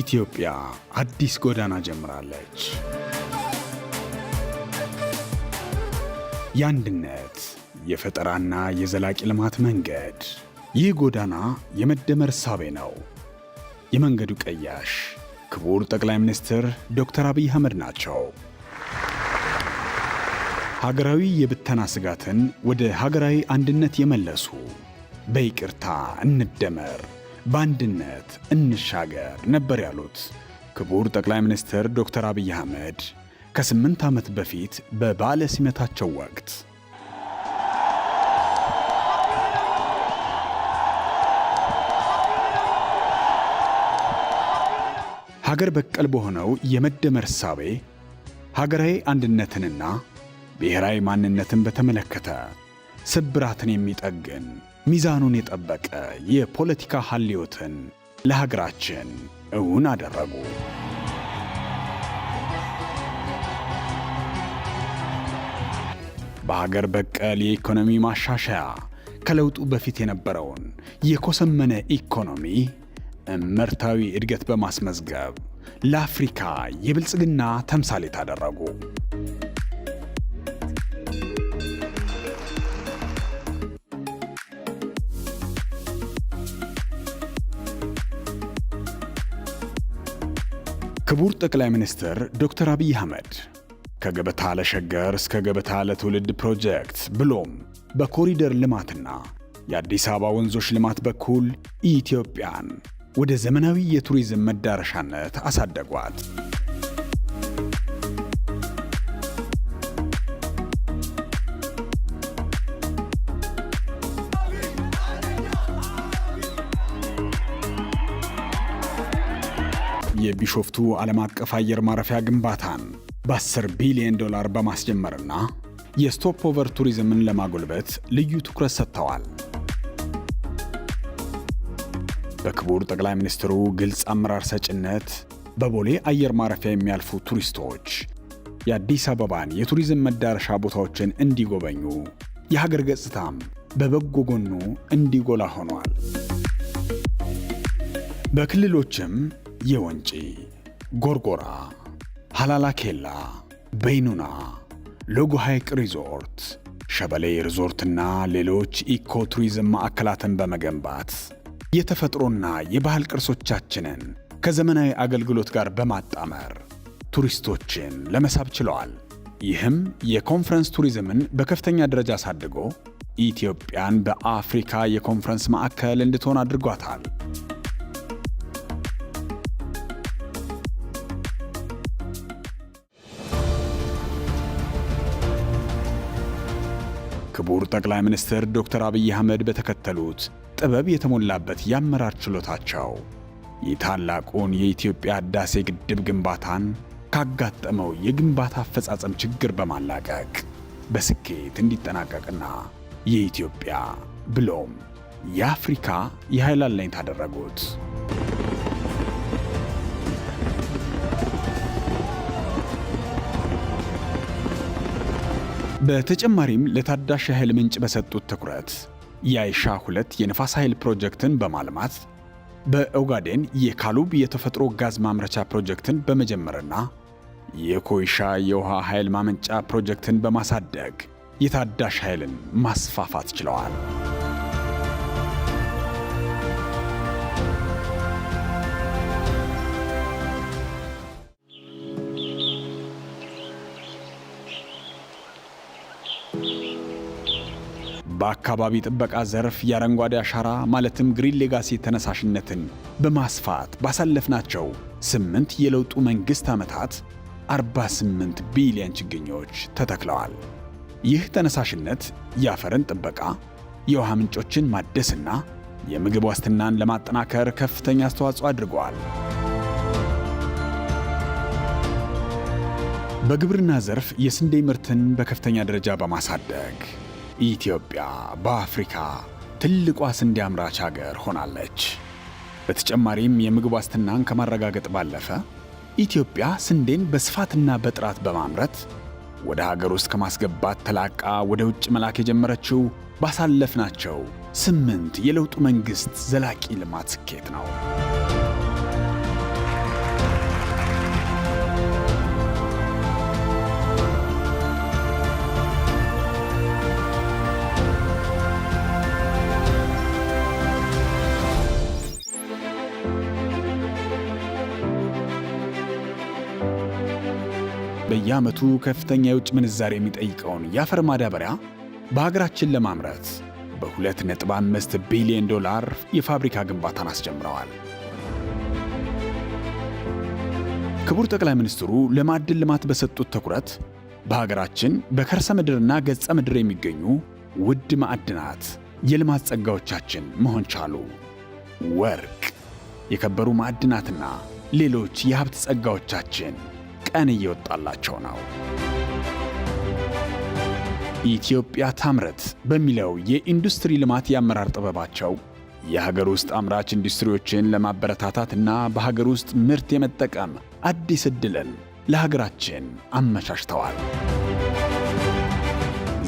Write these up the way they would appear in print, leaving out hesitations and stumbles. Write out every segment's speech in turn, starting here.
ኢትዮጵያ አዲስ ጎዳና ጀምራለች። የአንድነት የፈጠራና የዘላቂ ልማት መንገድ። ይህ ጎዳና የመደመር እሳቤ ነው። የመንገዱ ቀያሽ ክቡር ጠቅላይ ሚኒስትር ዶክተር አብይ አህመድ ናቸው። ሀገራዊ የብተና ስጋትን ወደ ሀገራዊ አንድነት የመለሱ፣ በይቅርታ እንደመር፣ በአንድነት እንሻገር ነበር ያሉት ክቡር ጠቅላይ ሚኒስትር ዶክተር አብይ አህመድ ከ8 ዓመት በፊት በበዓለ ሲመታቸው ወቅት ሀገር በቀል በሆነው የመደመር እሳቤ ሀገራዊ አንድነትንና ብሔራዊ ማንነትን በተመለከተ ስብራትን የሚጠግን ሚዛኑን የጠበቀ የፖለቲካ ሀልዮትን ለሀገራችን እውን አደረጉ። በሀገር በቀል የኢኮኖሚ ማሻሻያ ከለውጡ በፊት የነበረውን የኮሰመነ ኢኮኖሚ እመርታዊ እድገት በማስመዝገብ ለአፍሪካ የብልጽግና ተምሳሌት አደረጉ። ክቡር ጠቅላይ ሚኒስትር ዶክተር አብይ አህመድ ከገበታ ለሸገር እስከ ገበታ ለትውልድ ፕሮጀክት ብሎም በኮሪደር ልማትና የአዲስ አበባ ወንዞች ልማት በኩል ኢትዮጵያን ወደ ዘመናዊ የቱሪዝም መዳረሻነት አሳደጓት። የቢሾፍቱ ዓለም አቀፍ አየር ማረፊያ ግንባታን በ10 ቢሊዮን ዶላር በማስጀመርና የስቶፕ ኦቨር ቱሪዝምን ለማጎልበት ልዩ ትኩረት ሰጥተዋል። በክቡር ጠቅላይ ሚኒስትሩ ግልጽ አመራር ሰጭነት በቦሌ አየር ማረፊያ የሚያልፉ ቱሪስቶች የአዲስ አበባን የቱሪዝም መዳረሻ ቦታዎችን እንዲጎበኙ፣ የሀገር ገጽታም በበጎ ጎኑ እንዲጎላ ሆኗል። በክልሎችም የወንጪ፣ ጎርጎራ፣ ሃላላ ኬላ፣ በይኑና፣ ሎጎ ሐይቅ ሪዞርት፣ ሸበሌ ሪዞርትና ሌሎች ኢኮ ቱሪዝም ማዕከላትን በመገንባት የተፈጥሮና የባህል ቅርሶቻችንን ከዘመናዊ አገልግሎት ጋር በማጣመር ቱሪስቶችን ለመሳብ ችለዋል። ይህም የኮንፈረንስ ቱሪዝምን በከፍተኛ ደረጃ አሳድጎ ኢትዮጵያን በአፍሪካ የኮንፈረንስ ማዕከል እንድትሆን አድርጓታል። ክቡር ጠቅላይ ሚኒስትር ዶክተር አብይ አህመድ በተከተሉት ጥበብ የተሞላበት የአመራር ችሎታቸው የታላቁን የኢትዮጵያ ህዳሴ ግድብ ግንባታን ካጋጠመው የግንባታ አፈጻጸም ችግር በማላቀቅ በስኬት እንዲጠናቀቅና የኢትዮጵያ ብሎም የአፍሪካ የኃይል አለኝታ አደረጉት። በተጨማሪም ለታዳሽ የኃይል ምንጭ በሰጡት ትኩረት የአይሻ 2 የነፋስ ኃይል ፕሮጀክትን በማልማት በኦጋዴን የካሉብ የተፈጥሮ ጋዝ ማምረቻ ፕሮጀክትን በመጀመርና የኮይሻ የውሃ ኃይል ማመንጫ ፕሮጀክትን በማሳደግ የታዳሽ ኃይልን ማስፋፋት ችለዋል። በአካባቢ ጥበቃ ዘርፍ የአረንጓዴ አሻራ ማለትም ግሪን ሌጋሲ ተነሳሽነትን በማስፋት ባሳለፍናቸው 8 የለውጡ መንግስት ዓመታት 48 ቢሊዮን ችግኞች ተተክለዋል። ይህ ተነሳሽነት የአፈርን ጥበቃ፣ የውሃ ምንጮችን ማደስና የምግብ ዋስትናን ለማጠናከር ከፍተኛ አስተዋጽኦ አድርገዋል። በግብርና ዘርፍ የስንዴ ምርትን በከፍተኛ ደረጃ በማሳደግ ኢትዮጵያ በአፍሪካ ትልቋ ስንዴ አምራች ሀገር ሆናለች። በተጨማሪም የምግብ ዋስትናን ከማረጋገጥ ባለፈ ኢትዮጵያ ስንዴን በስፋትና በጥራት በማምረት ወደ ሀገር ውስጥ ከማስገባት ተላቃ ወደ ውጭ መላክ የጀመረችው ባሳለፍናቸው 8 የለውጡ መንግስት ዘላቂ ልማት ስኬት ነው። በየዓመቱ ከፍተኛ የውጭ ምንዛሪ የሚጠይቀውን የአፈር ማዳበሪያ በሀገራችን ለማምረት በ2.5 ቢሊዮን ዶላር የፋብሪካ ግንባታን አስጀምረዋል። ክቡር ጠቅላይ ሚኒስትሩ ለማዕድን ልማት በሰጡት ትኩረት በሀገራችን በከርሰ ምድርና ገጸ ምድር የሚገኙ ውድ ማዕድናት የልማት ጸጋዎቻችን መሆን ቻሉ። ወርቅ፣ የከበሩ ማዕድናትና ሌሎች የሀብት ጸጋዎቻችን ቀን እየወጣላቸው ነው። ኢትዮጵያ ታምረት በሚለው የኢንዱስትሪ ልማት የአመራር ጥበባቸው የሀገር ውስጥ አምራች ኢንዱስትሪዎችን ለማበረታታትና በሀገር ውስጥ ምርት የመጠቀም አዲስ ዕድልን ለሀገራችን አመቻችተዋል።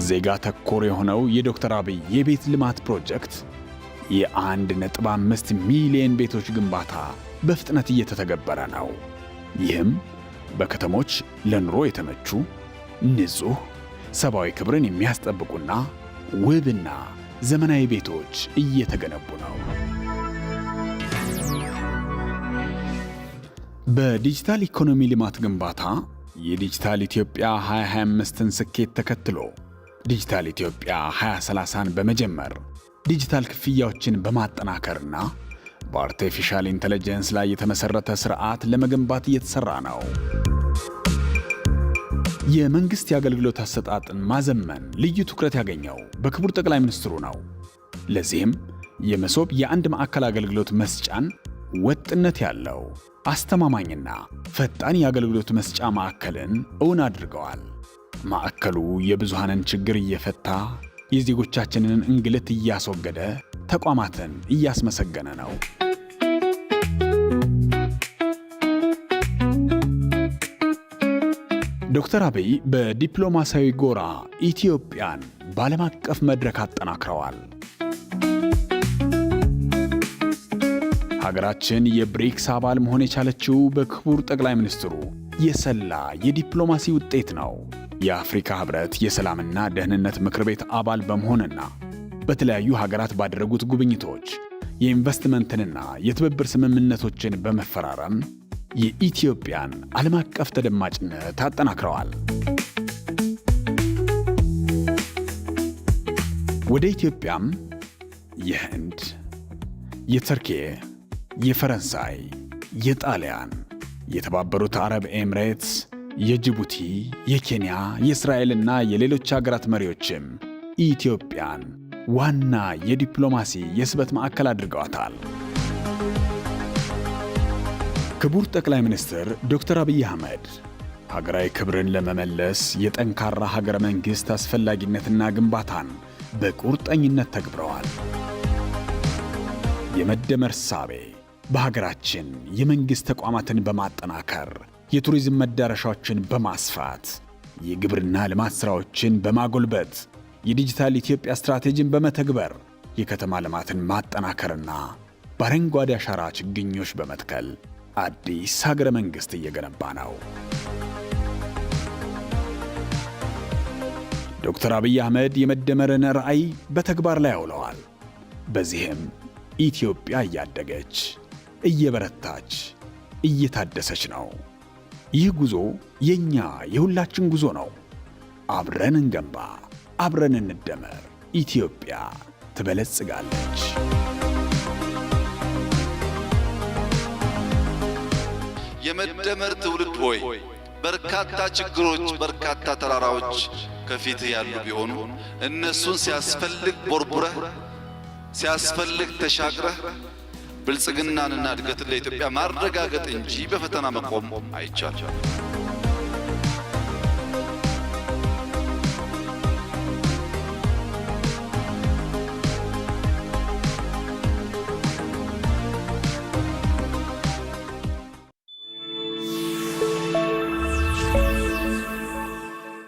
ዜጋ ተኮር የሆነው የዶክተር አብይ የቤት ልማት ፕሮጀክት የ1.5 ሚሊዮን ቤቶች ግንባታ በፍጥነት እየተተገበረ ነው። ይህም በከተሞች ለኑሮ የተመቹ ንጹሕ፣ ሰብአዊ ክብርን የሚያስጠብቁና ውብና ዘመናዊ ቤቶች እየተገነቡ ነው። በዲጂታል ኢኮኖሚ ልማት ግንባታ የዲጂታል ኢትዮጵያ 2025ን ስኬት ተከትሎ ዲጂታል ኢትዮጵያ 2030ን በመጀመር ዲጂታል ክፍያዎችን በማጠናከርና በአርቲፊሻል ኢንተለጀንስ ላይ የተመሠረተ ሥርዓት ለመገንባት እየተሠራ ነው። የመንግሥት የአገልግሎት አሰጣጥን ማዘመን ልዩ ትኩረት ያገኘው በክቡር ጠቅላይ ሚኒስትሩ ነው። ለዚህም የመሶብ የአንድ ማዕከል አገልግሎት መስጫን ወጥነት ያለው አስተማማኝና ፈጣን የአገልግሎት መስጫ ማዕከልን እውን አድርገዋል። ማዕከሉ የብዙሃንን ችግር እየፈታ የዜጎቻችንን እንግልት እያስወገደ ተቋማትን እያስመሰገነ ነው። ዶክተር አብይ በዲፕሎማሲያዊ ጎራ ኢትዮጵያን በዓለም አቀፍ መድረክ አጠናክረዋል። ሀገራችን የብሪክስ አባል መሆን የቻለችው በክቡር ጠቅላይ ሚኒስትሩ የሰላ የዲፕሎማሲ ውጤት ነው። የአፍሪካ ህብረት የሰላምና ደህንነት ምክር ቤት አባል በመሆንና በተለያዩ ሀገራት ባደረጉት ጉብኝቶች የኢንቨስትመንትንና የትብብር ስምምነቶችን በመፈራረም የኢትዮጵያን ዓለም አቀፍ ተደማጭነት አጠናክረዋል። ወደ ኢትዮጵያም የህንድ፣ የቱርኪ፣ የፈረንሳይ፣ የጣሊያን፣ የተባበሩት አረብ ኤምሬትስ፣ የጅቡቲ፣ የኬንያ፣ የእስራኤልና የሌሎች ሀገራት መሪዎችም ኢትዮጵያን ዋና የዲፕሎማሲ የስበት ማዕከል አድርገዋታል። ክቡር ጠቅላይ ሚኒስትር ዶክተር አብይ አህመድ ሀገራዊ ክብርን ለመመለስ የጠንካራ ሀገረ መንግሥት አስፈላጊነትና ግንባታን በቁርጠኝነት ተግብረዋል። የመደመር እሳቤ በሀገራችን የመንግሥት ተቋማትን በማጠናከር የቱሪዝም መዳረሻዎችን በማስፋት የግብርና ልማት ሥራዎችን በማጎልበት የዲጂታል ኢትዮጵያ ስትራቴጂን በመተግበር የከተማ ልማትን ማጠናከርና በአረንጓዴ አሻራ ችግኞች በመትከል አዲስ ሀገረ መንግሥት እየገነባ ነው። ዶክተር አብይ አህመድ የመደመርን ራዕይ በተግባር ላይ አውለዋል። በዚህም ኢትዮጵያ እያደገች፣ እየበረታች፣ እየታደሰች ነው። ይህ ጉዞ የኛ የሁላችን ጉዞ ነው። አብረን እንገንባ፣ አብረን እንደመር፣ ኢትዮጵያ ትበለጽጋለች። የመደመር ትውልድ ሆይ በርካታ ችግሮች፣ በርካታ ተራራዎች ከፊትህ ያሉ ቢሆኑ እነሱን ሲያስፈልግ ቦርቡረህ ሲያስፈልግ ተሻግረህ ብልጽግናንና እድገትን ለኢትዮጵያ ማረጋገጥ እንጂ በፈተና መቆም አይቻልም።